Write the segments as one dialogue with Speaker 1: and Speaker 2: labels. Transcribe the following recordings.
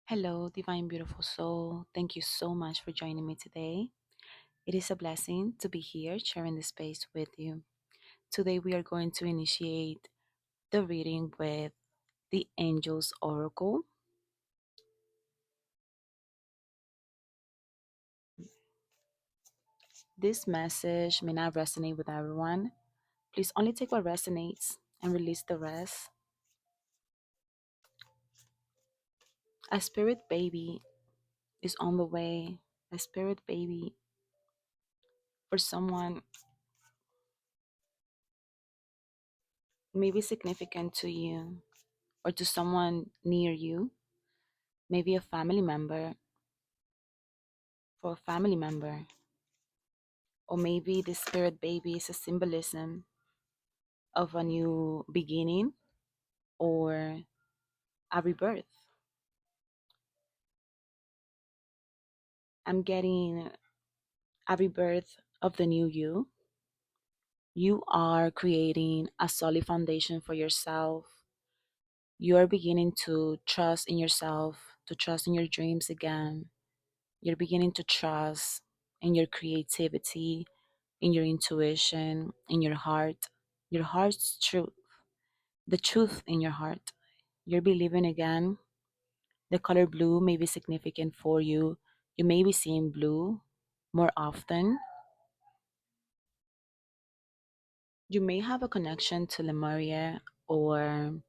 Speaker 1: Hello, divine, beautiful soul. Thank you so much for joining me today. It is a blessing to be here sharing this space with you. Today, we are going to initiate the reading with the Angel's Oracle. This message may not resonate with everyone. Please only take what resonates and release the rest. A spirit baby is on the way. A spirit baby for someone may be significant to you or to someone near you, maybe a family member, for a family member. Or maybe the spirit baby is a symbolism of a new beginning or a rebirth. I'm getting a rebirth of the new you. You are creating a solid foundation for yourself. You are beginning to trust in yourself, to trust in your dreams again. You're beginning to trust in your creativity, in your intuition, in your heart's truth, the truth in your heart. You're believing again. The color blue may be significant for you. You may be seeing blue more often. You may have a connection to Lemuria or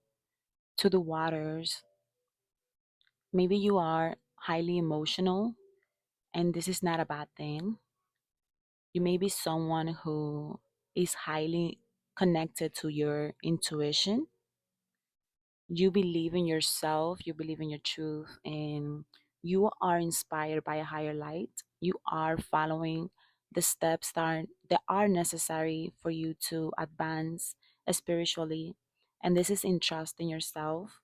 Speaker 1: to the waters. Maybe you are highly emotional, and this is not a bad thing. You may be someone who is highly connected to your intuition. You believe in yourself, you believe in your truth, and you are inspired by a higher light. You are following the steps that are necessary for you to advance spiritually. And this is in trust in yourself,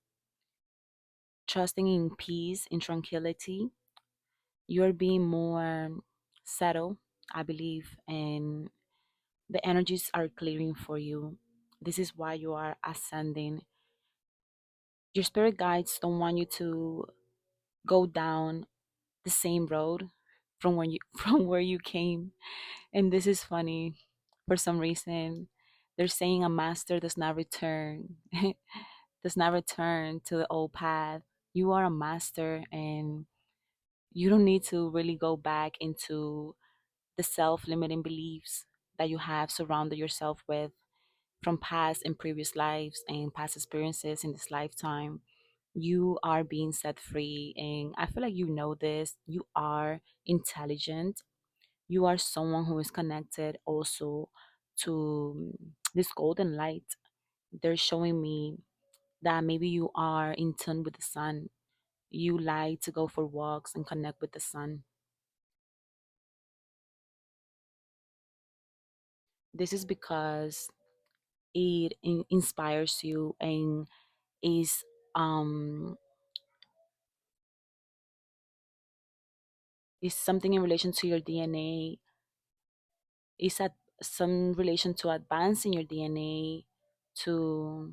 Speaker 1: trusting in peace, in tranquility. You're being more settled, I believe, and the energies are clearing for you. This is why you are ascending. Your spirit guides don't want you to go down the same road from when you from where you came. And this is funny. For some reason, they're saying a master does not return, does not return to the old path. You are a master, and you don't need to really go back into the self-limiting beliefs that you have surrounded yourself with from past and previous lives and past experiences in this lifetime. You are being set free, and I feel like you know this. You are intelligent. You are someone who is connected also to this golden light. They're showing me that maybe you are in tune with the sun. You like to go for walks and connect with the sun. This is because it inspires you and is um is something in relation to your DNA. Is at some relation to advancing your DNA, to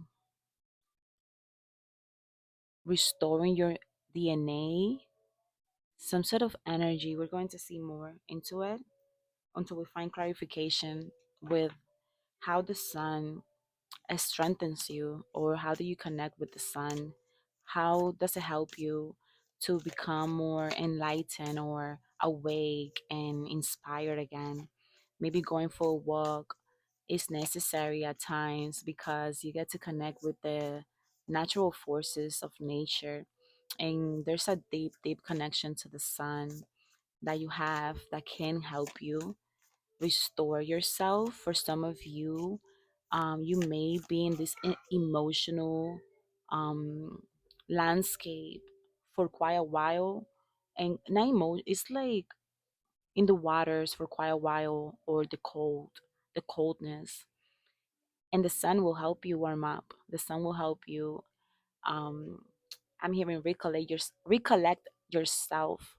Speaker 1: restoring your DNA, some sort of energy. We're going to see more into it until we find clarification with how the sun strengthens you, or how do you connect with the sun? How does it help you to become more enlightened or awake and inspired again? Maybe going for a walk is necessary at times because you get to connect with the natural forces of nature, and there's a deep, deep connection to the sun that you have that can help you restore yourself. For some of you, you may be in this emotional um, landscape for quite a while, and not it's like in the waters for quite a while, or the coldness, and the sun will help you warm up. The sun will help you. Um, I'm hearing recollect yourself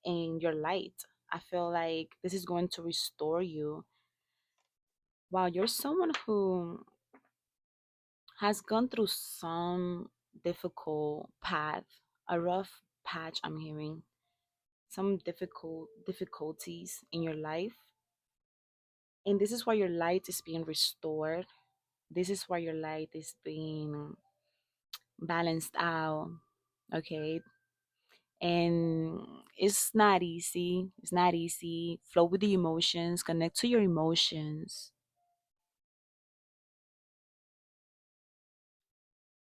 Speaker 1: and your light. I feel like this is going to restore you. Wow, you're someone who has gone through some difficult path, a rough patch I'm hearing, some difficulties in your life, and this is why your light is being restored. This is why your light is being balanced out. Okay, and it's not easy. It's not easy. Flow with the emotions, connect to your emotions.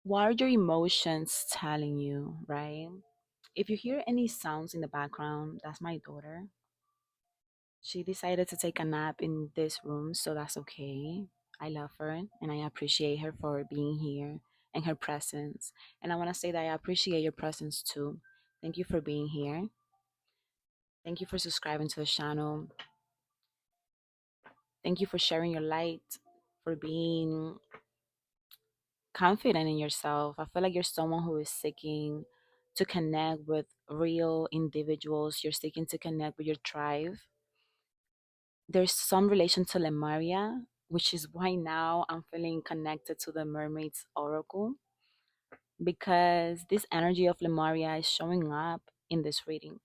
Speaker 1: What are your emotions telling you, right? If you hear any sounds in the background, that's my daughter. She decided to take a nap in this room, so that's okay. I love her and I appreciate her for being here and her presence. And I want to say that I appreciate your presence too. Thank you for being here. Thank you for subscribing to the channel. Thank you for sharing your light, for being confident in yourself. I feel like you're someone who is seeking to connect with real individuals. You're seeking to connect with your tribe. There's some relation to Lemuria, which is why now I'm feeling connected to the Mermaid's Oracle because this energy of Lemuria is showing up in this reading.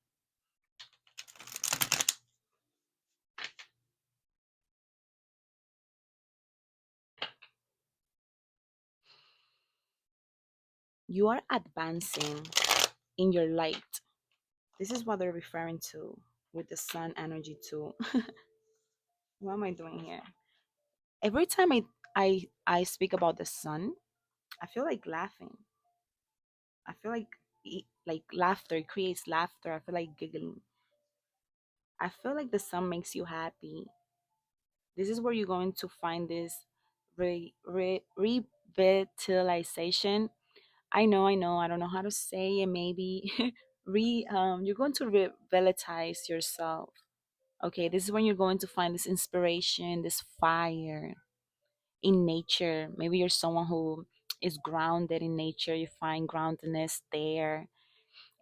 Speaker 1: You are advancing in your light. This is what they're referring to with the sun energy too. What am I doing here? Every time I speak about the sun, I feel like laughing. I feel like like laughter it creates laughter. I feel like giggling. I feel like the sun makes you happy. This is where you're going to find this revitalization. I know. I don't know how to say it. Maybe you're going to revitalize yourself. Okay, this is when you're going to find this inspiration, this fire in nature. Maybe you're someone who is grounded in nature. You find groundedness there,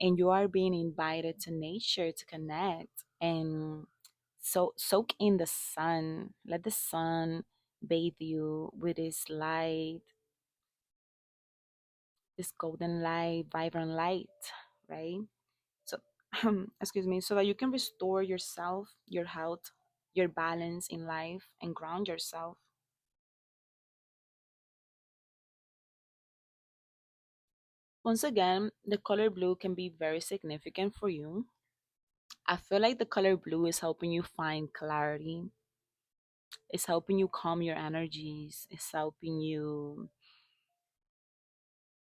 Speaker 1: and you are being invited to nature to connect and so soak in the sun. Let the sun bathe you with its light, this golden light, vibrant light, right? So excuse me, so that you can restore yourself, your health, your balance in life, and ground yourself. Once again, the color blue can be very significant for you. I feel like the color blue is helping you find clarity. It's helping you calm your energies. It's helping you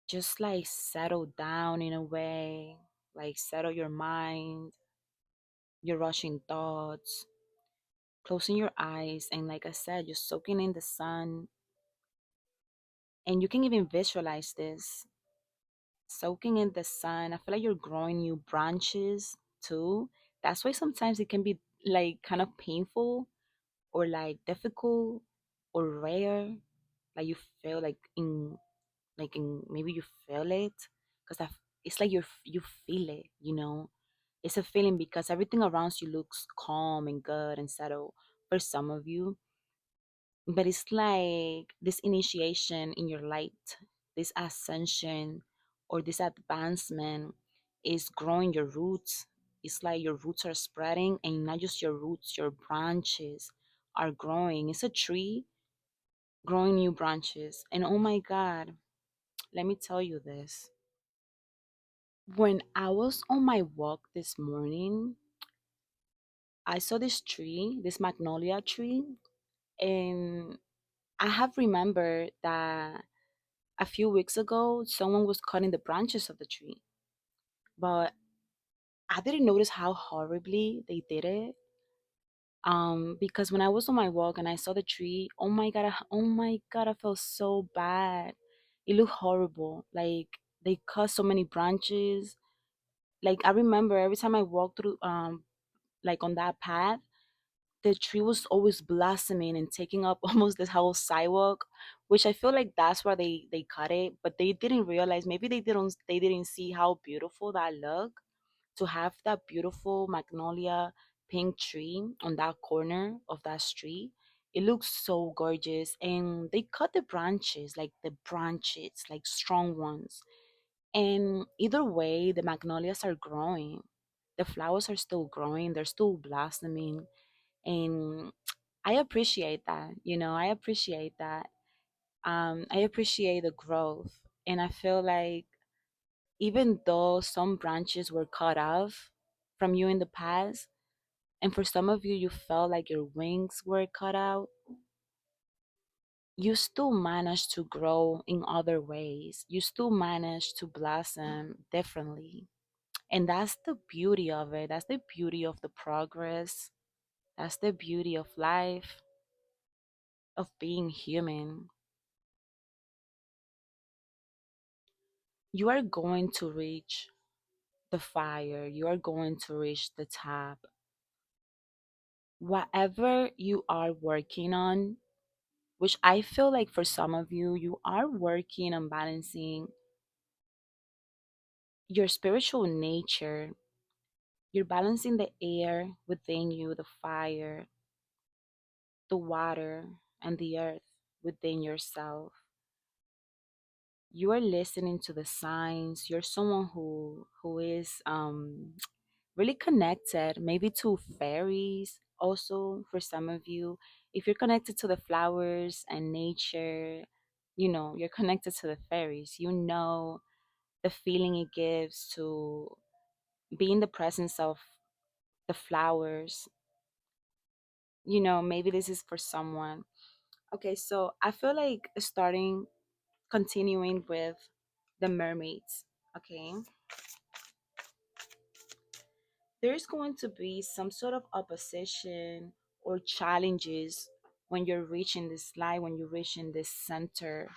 Speaker 1: just like settle down in a way, like settle your mind, your rushing thoughts, closing your eyes, and like I said, just soaking in the sun. And you can even visualize this soaking in the sun. I feel like you're growing new branches too. That's why sometimes it can be like kind of painful or like difficult or rare. Like you feel like in maybe you feel it because it's like you feel it, you know. It's a feeling because everything around you looks calm and good and settled for some of you, but it's like this initiation in your light, this ascension or this advancement is growing your roots. It's like your roots are spreading, and not just your roots, your branches are growing. It's a tree growing new branches. And oh my God, let me tell you this. When I was on my walk this morning, I saw this tree, this magnolia tree, and I have remembered that a few weeks ago, someone was cutting the branches of the tree, but I didn't notice how horribly they did it. Because when I was on my walk and I saw the tree, oh my God, I felt so bad. It looked horrible. Like they cut so many branches. Like I remember every time I walked through, like on that path, the tree was always blossoming and taking up almost this whole sidewalk, which I feel like that's why they cut it, but they didn't realize, maybe they didn't see how beautiful that looked, to have that beautiful magnolia pink tree on that corner of that street. It looks so gorgeous, and they cut the branches, like strong ones, And either way, the magnolias are growing. The flowers are still growing, they're still blossoming. And I appreciate that. I appreciate that. I appreciate the growth. And I feel like even though some branches were cut off from you in the past, and for some of you, you felt like your wings were cut out, you still managed to grow in other ways. You still managed to blossom differently. And that's the beauty of it. That's the beauty of the progress. That's the beauty of life, of being human. You are going to reach the fire, you are going to reach the top. Whatever you are working on, which I feel like for some of you, you are working on balancing your spiritual nature. You're balancing the air within you, the fire, the water, and the earth within yourself. You are listening to the signs. You're someone who is really connected, maybe to fairies also for some of you. If you're connected to the flowers and nature, you're connected to the fairies. You know the feeling it gives to be in the presence of the flowers. Maybe this is for someone. Okay, so I feel like continuing with the mermaids. Okay, there's going to be some sort of opposition or challenges when you're reaching this light, when you're reaching this center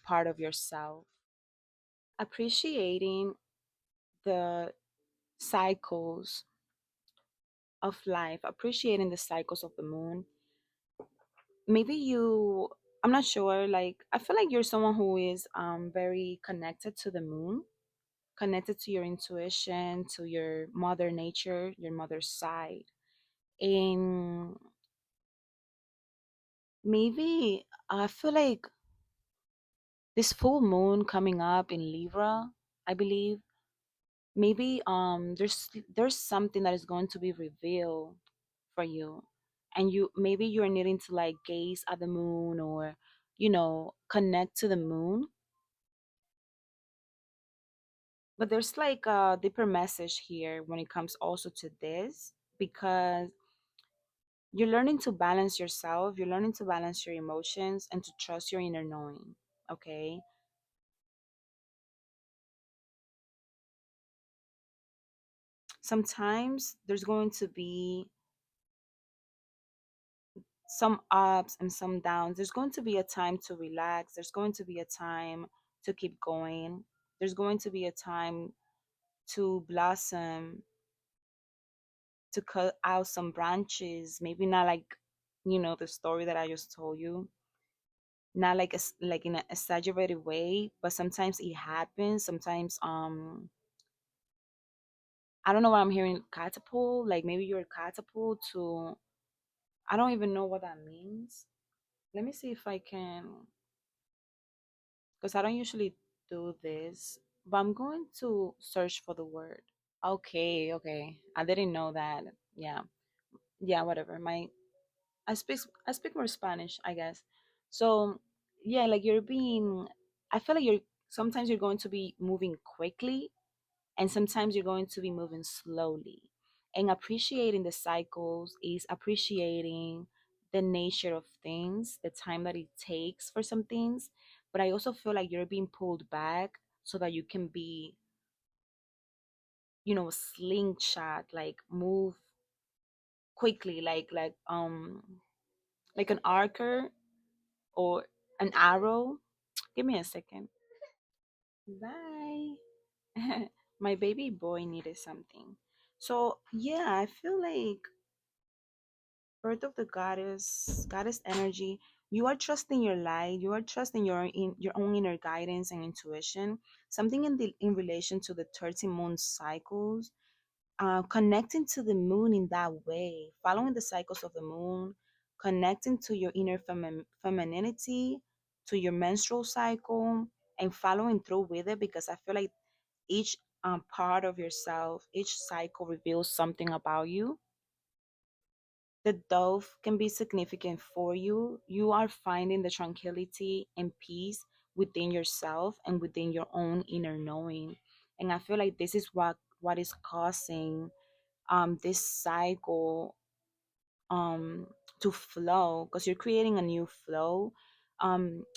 Speaker 1: part of yourself. Appreciating the cycles of life, appreciating the cycles of the moon. Maybe I'm not sure, like, I feel like you're someone who is very connected to the moon, connected to your intuition, to your mother nature, your mother's side. And maybe I feel like this full moon coming up in Libra, I believe, maybe there's something that is going to be revealed for you. And maybe you're needing to like gaze at the moon, or connect to the moon. But there's like a deeper message here when it comes also to this, because you're learning to balance yourself, you're learning to balance your emotions and to trust your inner knowing. Okay, sometimes there's going to be some ups and some downs. There's going to be a time to relax, there's going to be a time to keep going, there's going to be a time to blossom, to cut out some branches, maybe not like the story that I just told you, not like like in an exaggerated way, but sometimes it happens. Sometimes I don't know what I'm hearing, catapult, like maybe you're catapult to, I don't even know what that means. Let me see if I can, because I don't usually do this, but I'm going to search for the word. Okay, okay, I didn't know that. Yeah, yeah, whatever. I speak more Spanish, I guess. So yeah, like you're being, I feel like you're sometimes you're going to be moving quickly, and sometimes you're going to be moving slowly. And appreciating the cycles is appreciating the nature of things, the time that it takes for some things. But I also feel like you're being pulled back so that you can be, slingshot, like move quickly, like an archer or an arrow. Give me a second. Bye. My baby boy needed something. So yeah, I feel like birth of the goddess energy. You are trusting your light. You are trusting your own inner guidance and intuition. Something in relation to the 13 moon cycles, connecting to the moon in that way, following the cycles of the moon, connecting to your inner femininity, to your menstrual cycle, and following through with it. Because I feel like each part of yourself, each cycle reveals something about you. The dove can be significant for you. You are finding the tranquility and peace within yourself and within your own inner knowing. And I feel like this is what is causing this cycle to flow, because you're creating a new flow.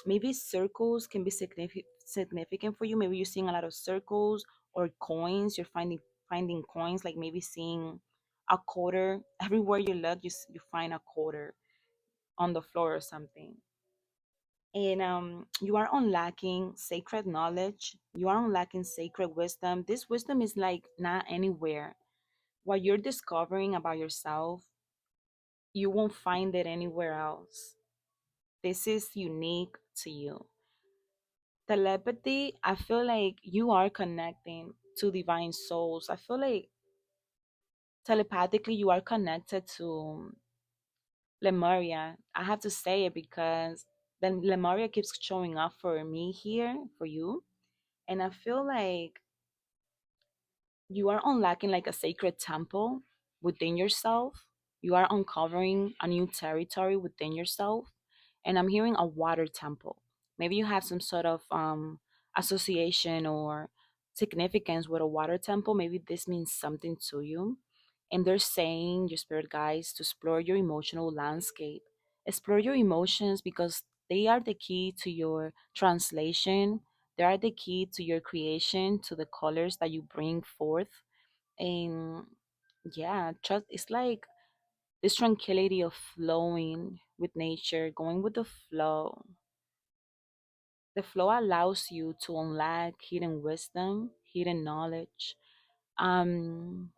Speaker 1: Maybe circles can be significant for you. Maybe you're seeing a lot of circles or coins. You're finding coins, like maybe seeing a quarter everywhere you look. You find a quarter on the floor or something. And you are unlocking sacred knowledge. You are unlocking sacred wisdom. This wisdom is like not anywhere. What you're discovering about yourself, you won't find it anywhere else. This is unique to you. Telepathy, I feel like you are connecting to divine souls. I feel like telepathically you are connected to Lemuria. I have to say it because then Lemuria keeps showing up for me here, for you. And I feel like you are unlocking like a sacred temple within yourself. You are uncovering a new territory within yourself. And I'm hearing a water temple. Maybe you have some sort of association or significance with a water temple. Maybe this means something to you. And they're saying, your spirit guides, to explore your emotional landscape. Explore your emotions because they are the key to your translation. They are the key to your creation, to the colors that you bring forth. And yeah, trust, it's like this tranquility of flowing with nature, going with the flow. The flow allows you to unlock hidden wisdom, hidden knowledge. Um,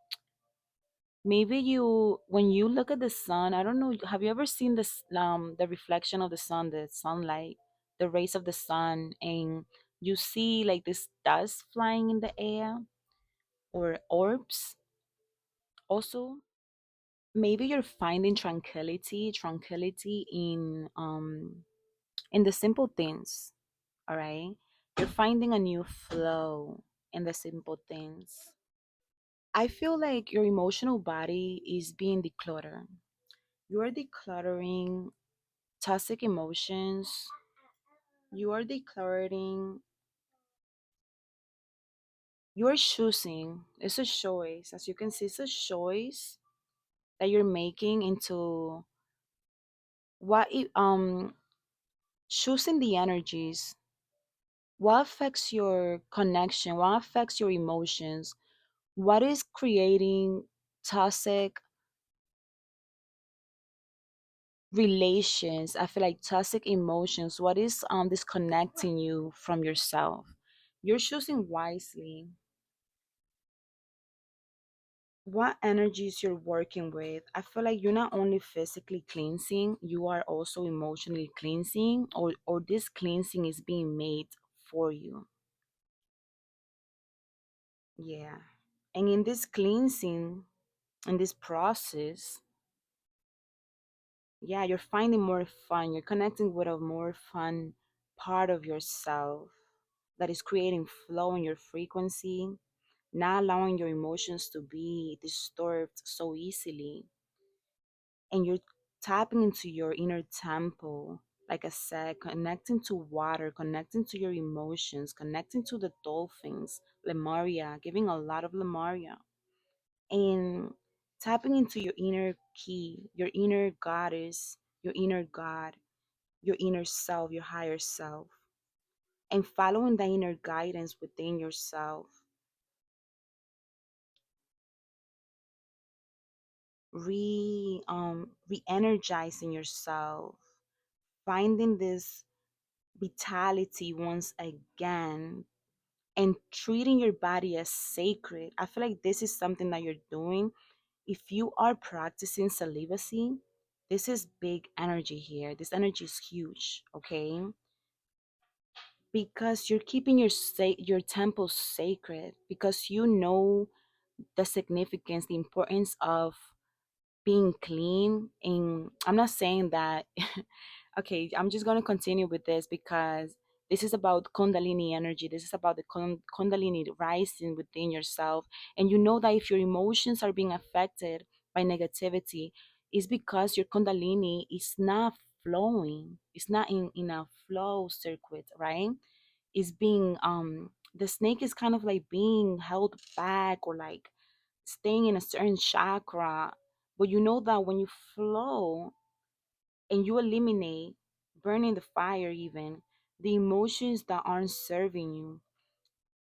Speaker 1: Maybe you, when you look at the sun, I don't know, have you ever seen this, the reflection of the sunlight, the rays of the sun, and you see like this dust flying in the air or orbs? Also, maybe you're finding tranquility in the simple things. All right, you're finding a new flow in the simple things. I feel like your emotional body is being decluttered. You are decluttering toxic emotions. You are decluttering. You are choosing. It's a choice, as you can see, it's a choice that you're making into choosing the energies. What affects your connection? What affects your emotions? What is creating toxic relations? I feel like toxic emotions. What is disconnecting you from yourself? You're choosing wisely. What energies you're working with? I feel like you're not only physically cleansing, you are also emotionally cleansing, or this cleansing is being made for you. Yeah. And in this cleansing, in this process, yeah, you're finding more fun. You're connecting with a more fun part of yourself that is creating flow in your frequency, not allowing your emotions to be disturbed so easily. And you're tapping into your inner temple, like I said, connecting to water, connecting to your emotions, connecting to the dolphins, Lemuria, giving a lot of Lemuria, and tapping into your inner key, your inner goddess, your inner god, your inner self, your higher self, and following the inner guidance within yourself, re-energizing yourself, finding this vitality once again, and treating your body as sacred. I feel like this is something that you're doing. If you are practicing celibacy, this is big energy here. This energy is huge, okay? Because you're keeping your temple sacred, because you know the significance, the importance of being clean. And I'm not saying that okay, I'm just going to continue with this because This is about kundalini energy. This is about the kundalini rising within yourself. And you know that if your emotions are being affected by negativity, it's because your kundalini is not flowing. It's not in a flow circuit, right? It's being the snake is kind of like being held back, or like staying in a certain chakra. But you know that when you flow and you eliminate, burning the fire, even the emotions that aren't serving you,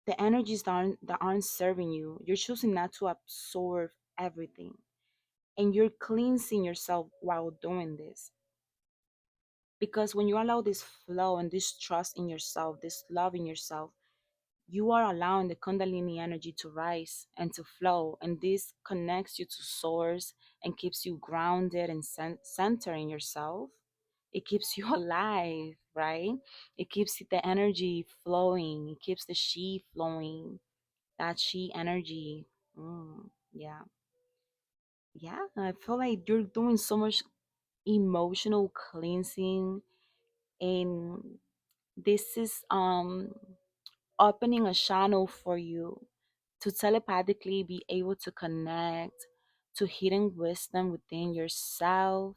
Speaker 1: the energies that aren't serving you, you're choosing not to absorb everything, and you're cleansing yourself while doing this. Because when you allow this flow and this trust in yourself, this love in yourself, you are allowing the kundalini energy to rise and to flow, and this connects you to source and keeps you grounded and centered in yourself. It keeps you alive, right? It keeps the energy flowing. It keeps the chi flowing. That chi energy. Yeah. Yeah, I feel like you're doing so much emotional cleansing, and this is opening a channel for you to telepathically be able to connect to hidden wisdom within yourself.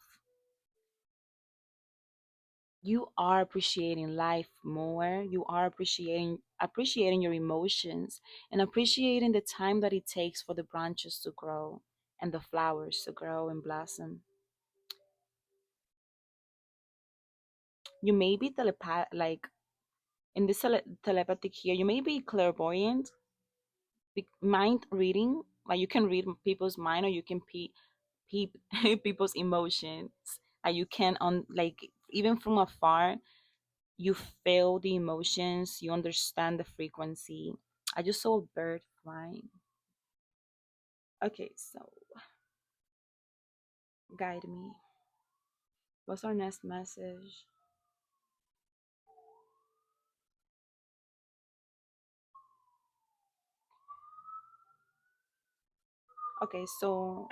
Speaker 1: You are appreciating life more. You are appreciating your emotions, and appreciating the time that it takes for the branches to grow and the flowers to grow and blossom. You may be like in this telepathic here, you may be clairvoyant, mind reading, like you can read people's mind, or you can peep people's emotions. Like you can on like even from afar, you feel the emotions, you understand the frequency. I just saw a bird flying. Okay, so guide me. What's our next message? Okay, so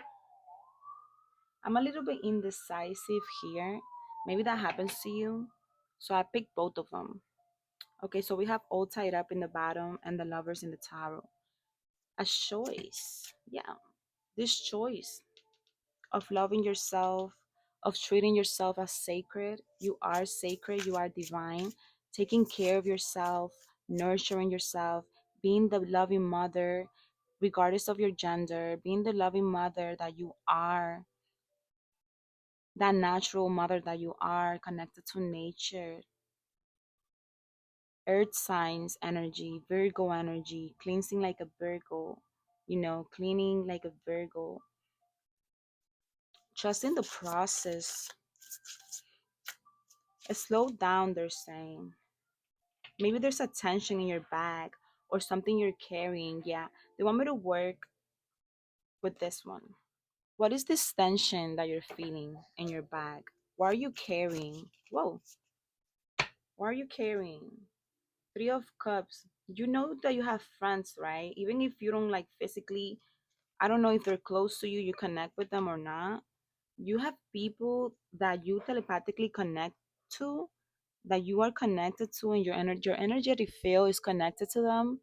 Speaker 1: I'm a little bit indecisive here. Maybe that happens to you. So I picked both of them. Okay, so we have all tied up in the bottom and the lovers in the tarot. A choice. Yeah, this choice of loving yourself, of treating yourself as sacred. You are sacred, you are divine. Taking care of yourself, nurturing yourself, being the loving mother, regardless of your gender, being the loving mother that you are, that natural mother that you are, connected to nature. Earth signs energy, Virgo energy, cleansing like a Virgo, cleaning like a Virgo. Trusting the process. Slow down, they're saying. Maybe there's a tension in your bag or something you're carrying. Yeah, they want me to work with this one. What is this tension that you're feeling in your bag? What are you carrying? Whoa, what are you carrying? Three of Cups. You know that you have friends, right? Even if you don't like physically, I don't know if they're close to you, you connect with them or not. You have people that you telepathically connect to, that you are connected to, and your energetic field is connected to them.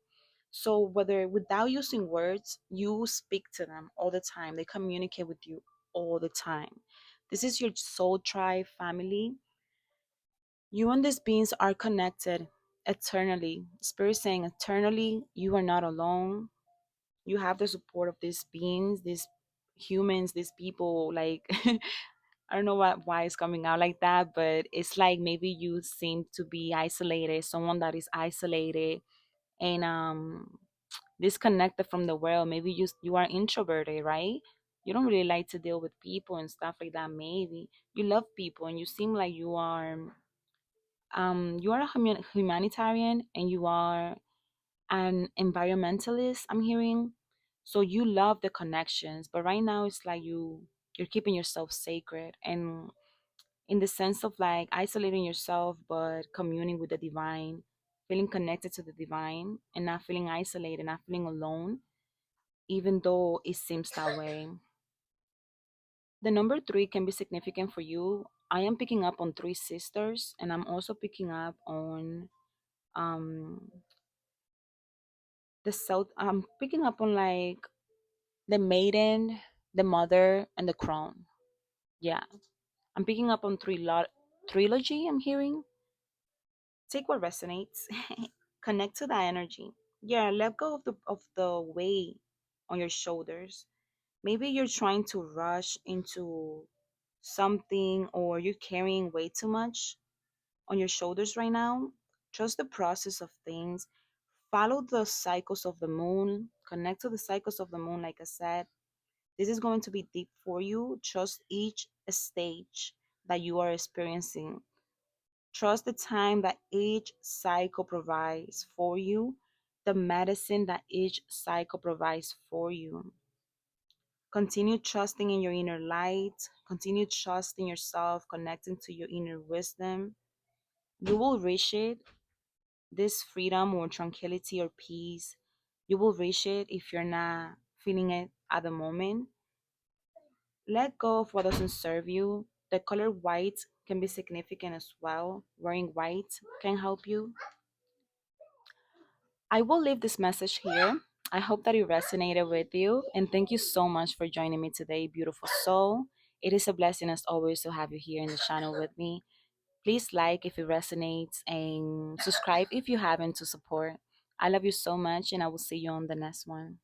Speaker 1: So whether without using words, you speak to them all the time. They communicate with you all the time. This is your soul tribe family. You and these beings are connected eternally. Spirit saying eternally, you are not alone. You have the support of these beings, these humans, these people. Like I don't know why it's coming out like that, but it's like maybe you seem to be isolated, someone that is isolated and disconnected from the world. Maybe you are introverted, right? You don't really like to deal with people and stuff like that. Maybe you love people and you seem like you are a humanitarian, and you are an environmentalist, I'm hearing. So you love the connections, but right now it's like you're keeping yourself sacred, and in the sense of like isolating yourself but communing with the divine, feeling connected to the divine and not feeling isolated, not feeling alone, even though it seems that way. The number three can be significant for you. I am picking up on three sisters, and I'm also picking up on Um, the south. I'm picking up on like the maiden, the mother, and the crown. Yeah, I'm picking up on trilogy. I'm hearing. Take what resonates. Connect to that energy. Yeah, let go of the weight on your shoulders. Maybe you're trying to rush into something, or you're carrying way too much on your shoulders right now. Trust the process of things. Follow the cycles of the moon. Connect to the cycles of the moon, like I said. This is going to be deep for you. Trust each stage that you are experiencing. Trust the time that each cycle provides for you, the medicine that each cycle provides for you. Continue trusting in your inner light. Continue trusting yourself, connecting to your inner wisdom. You will reach it, this freedom or tranquility or peace. You will reach it if you're not feeling it at the moment. Let go of what doesn't serve you. The color white can be significant as well. Wearing white can help you. I will leave this message here. I hope that it resonated with you. And thank you so much for joining me today, beautiful soul. It is a blessing as always to have you here in the channel with me. Please like if it resonates and subscribe if you haven't to support. I love you so much, and I will see you on the next one.